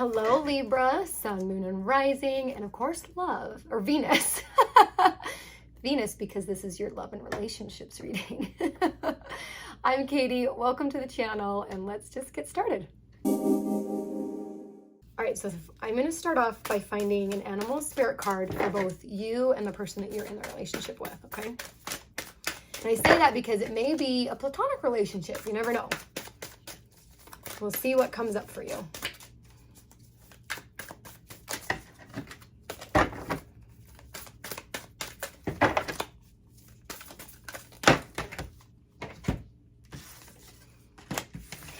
Hello, Libra, sun, moon, and rising, and of course, love, or Venus. Venus, because this is your love and relationships reading. I'm Katie, welcome to the channel, and let's just get started. All right, so I'm gonna start off by finding an animal spirit card for both you and the person that you're in the relationship with, okay? And I say that because it may be a platonic relationship, you never know. We'll see what comes up for you.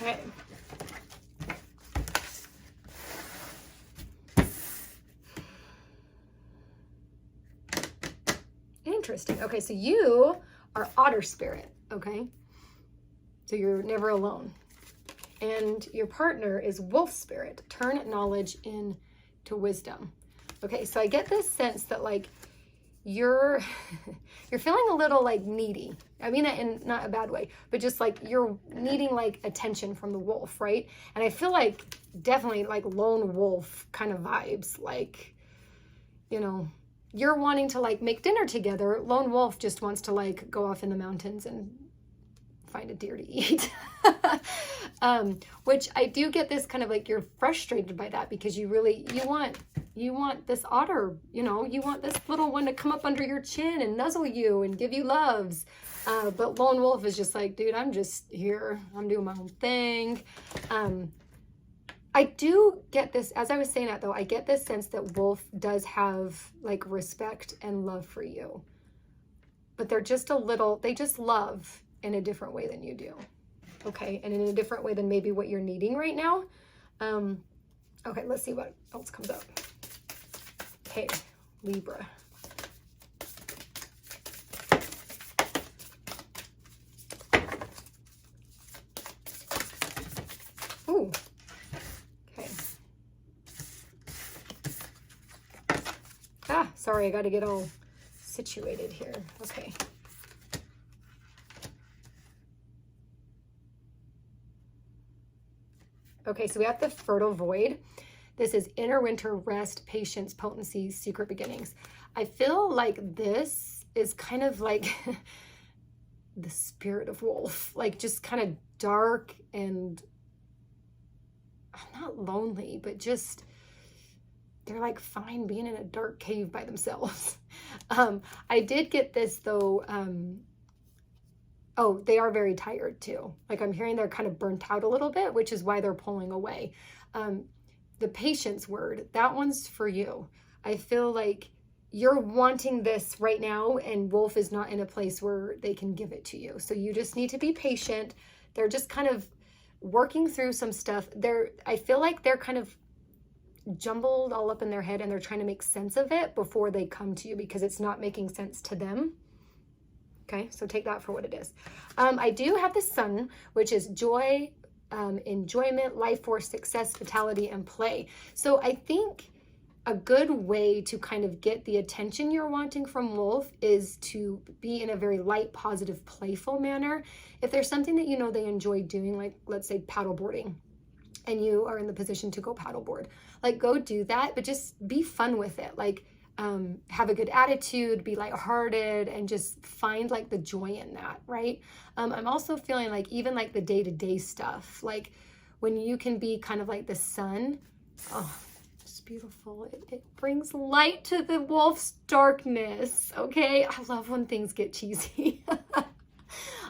Okay. Interesting. Okay, so you are otter spirit, okay? So you're never alone. And your partner is wolf spirit. Turn knowledge into wisdom. Okay, so I get this sense that like you're feeling a little like needy. I mean that in not a bad way, but just like you're needing like attention from the wolf, right? And I feel like definitely like lone wolf kind of vibes, like, you know, you're wanting to like make dinner together. Lone wolf just wants to like go off in the mountains and find a deer to eat. Which I do get this kind of like you're frustrated by that because you want this otter, you know, you want this little one to come up under your chin and nuzzle you and give you loves. But lone wolf is just like, dude, I'm just here. I'm doing my own thing. I do get this, as I was saying that though, I get this sense that wolf does have like respect and love for you, but they're just they just love in a different way than you do. Okay, and in a different way than maybe what you're needing right now. Okay, let's see what else comes up. Okay, Libra. Ooh, okay. Sorry, I got to get all situated here. Okay. Okay, so we have the fertile void. This is inner winter, rest, patience, potency, secret beginnings. I feel like this is kind of like the spirit of wolf, like just kind of dark and not lonely, but just they're like fine being in a dark cave by themselves. I did get this though. Oh, they are very tired too. Like I'm hearing they're kind of burnt out a little bit, which is why they're pulling away. The patience word, that one's for you. I feel like you're wanting this right now and wolf is not in a place where they can give it to you. So you just need to be patient. They're just kind of working through some stuff. I feel like they're kind of jumbled all up in their head and they're trying to make sense of it before they come to you because it's not making sense to them. Okay, so take that for what it is. I do have the sun, which is joy, enjoyment, life force, success, vitality, and play. So I think a good way to kind of get the attention you're wanting from wolf is to be in a very light, positive, playful manner. If there's something that you know they enjoy doing, like let's say paddleboarding, and you are in the position to go paddleboard, like go do that, but just be fun with it. Like have a good attitude, be lighthearted, and just find like the joy in that, right? I'm also feeling like even like the day-to-day stuff, like when you can be kind of like the sun, oh, it's beautiful. It brings light to the wolf's darkness, okay? I love when things get cheesy.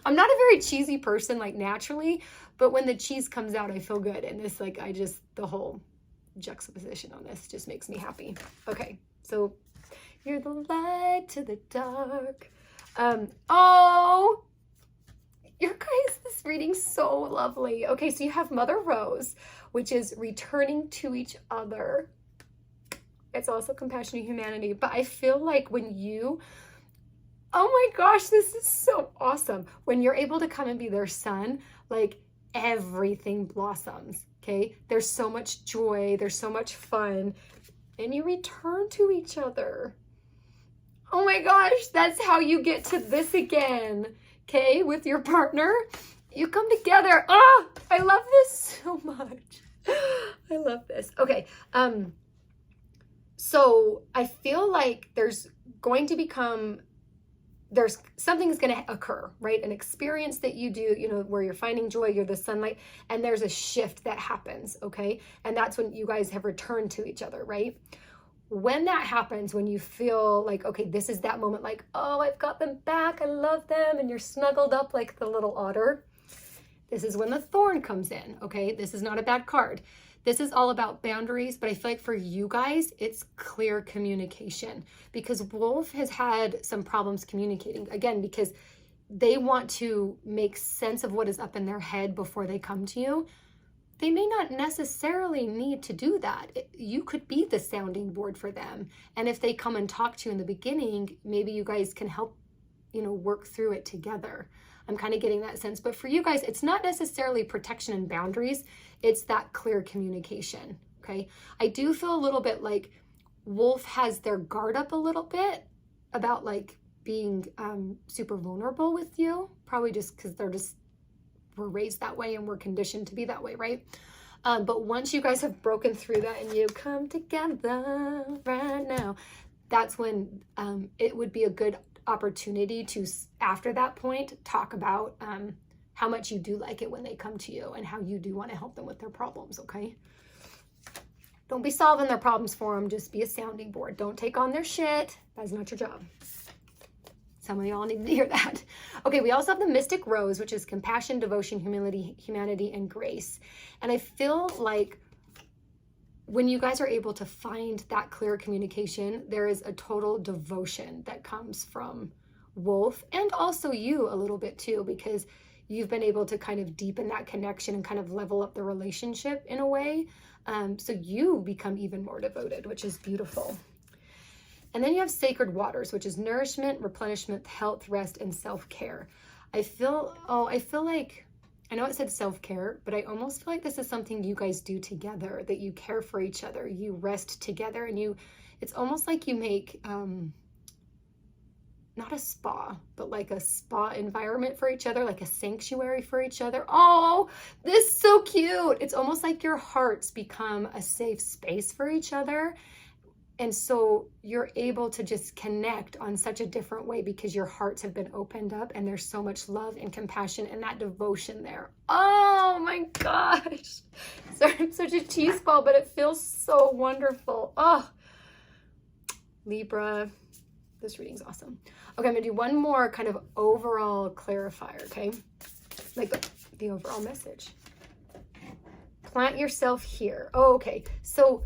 I'm not a very cheesy person like naturally, but when the cheese comes out, I feel good. And this like, the whole juxtaposition on this just makes me happy. Okay. So you're the light to the dark. Oh, your guys, this reading's so lovely. Okay, so you have Mother Rose, which is returning to each other. It's also compassion and humanity. But I feel like when you, oh my gosh, this is so awesome. When you're able to come and be their son, like everything blossoms, okay? There's so much joy. There's so much fun. And you return to each other. Oh my gosh, that's how you get to this again, okay? With your partner, you come together. Oh, I love this so much. I love this. Okay. So I feel like there's something's going to occur, right? An experience that you do, you know, where you're finding joy, you're the sunlight, and there's a shift that happens, okay? And that's when you guys have returned to each other, right? When that happens, when you feel like, okay, this is that moment, like, oh, I've got them back, I love them, and you're snuggled up like the little otter, this is when the thorn comes in, okay? This is not a bad card. This is all about boundaries, but I feel like for you guys, it's clear communication, because Wolf has had some problems communicating, again, because they want to make sense of what is up in their head before they come to you. They may not necessarily need to do that. You could be the sounding board for them. And if they come and talk to you in the beginning, maybe you guys can help, you know, work through it together. I'm kind of getting that sense. But for you guys, it's not necessarily protection and boundaries. It's that clear communication, okay? I do feel a little bit like Wolf has their guard up a little bit about like being super vulnerable with you, probably just because we're raised that way and we're conditioned to be that way, right? But once you guys have broken through that and you come together right now, that's when it would be a good opportunity to, after that point, talk about how much you do like it when they come to you and how you do want to help them with their problems, okay? Don't be solving their problems for them. Just be a sounding board. Don't take on their shit. That's not your job. Some of y'all need to hear that. Okay, we also have the Mystic Rose, which is compassion, devotion, humanity, and grace. And I feel like when you guys are able to find that clear communication, there is a total devotion that comes from Wolf, and also you a little bit too, because you've been able to kind of deepen that connection and kind of level up the relationship in a way. So you become even more devoted, which is beautiful. And then you have Sacred Waters, which is nourishment, replenishment, health, rest, and self-care. I feel like, I know it said self-care, but I almost feel like this is something you guys do together, that you care for each other, you rest together, and it's almost like you make, not a spa, but like a spa environment for each other, like a sanctuary for each other. Oh, this is so cute. It's almost like your hearts become a safe space for each other. And so you're able to just connect on such a different way because your hearts have been opened up and there's so much love and compassion and that devotion there. Oh my gosh. Sorry, I'm such a cheese ball, but it feels so wonderful. Oh, Libra, this reading's awesome. Okay, I'm gonna do one more kind of overall clarifier, okay? Like the overall message. Plant yourself here. Oh, okay. So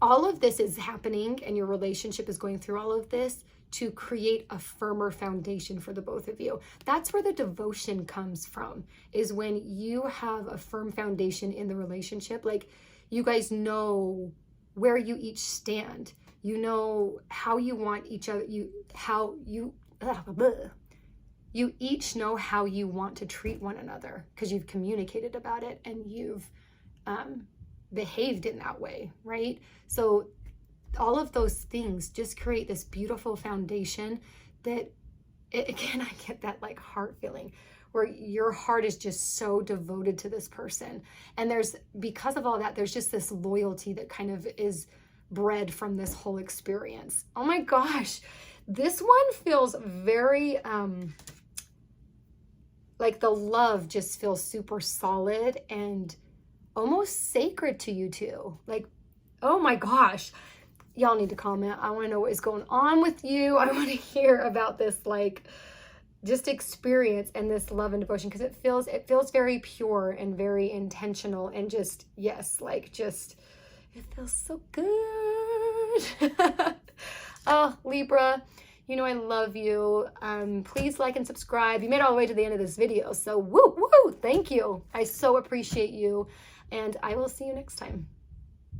all of this is happening and your relationship is going through all of this to create a firmer foundation for the both of you. That's where the devotion comes from, is when you have a firm foundation in the relationship. Like, you guys know where you each stand. You know how you want each other, you each know how you want to treat one another because you've communicated about it and you've behaved in that way, right? So all of those things just create this beautiful foundation that, again, I get that like heart feeling where your heart is just so devoted to this person. And because of all that, there's just this loyalty that kind of is bred from this whole experience. Oh my gosh, this one feels very, like the love just feels super solid and almost sacred to you two. Like, oh my gosh, y'all need to comment. I want to know what is going on with you. I want to hear about this, like, just experience and this love and devotion, because it feels very pure and very intentional and just, yes, like, just, it feels so good. Oh, Libra, you know I love you. Please like and subscribe. You made it all the way to the end of this video, so woo, thank you. I so appreciate you. And I will see you next time.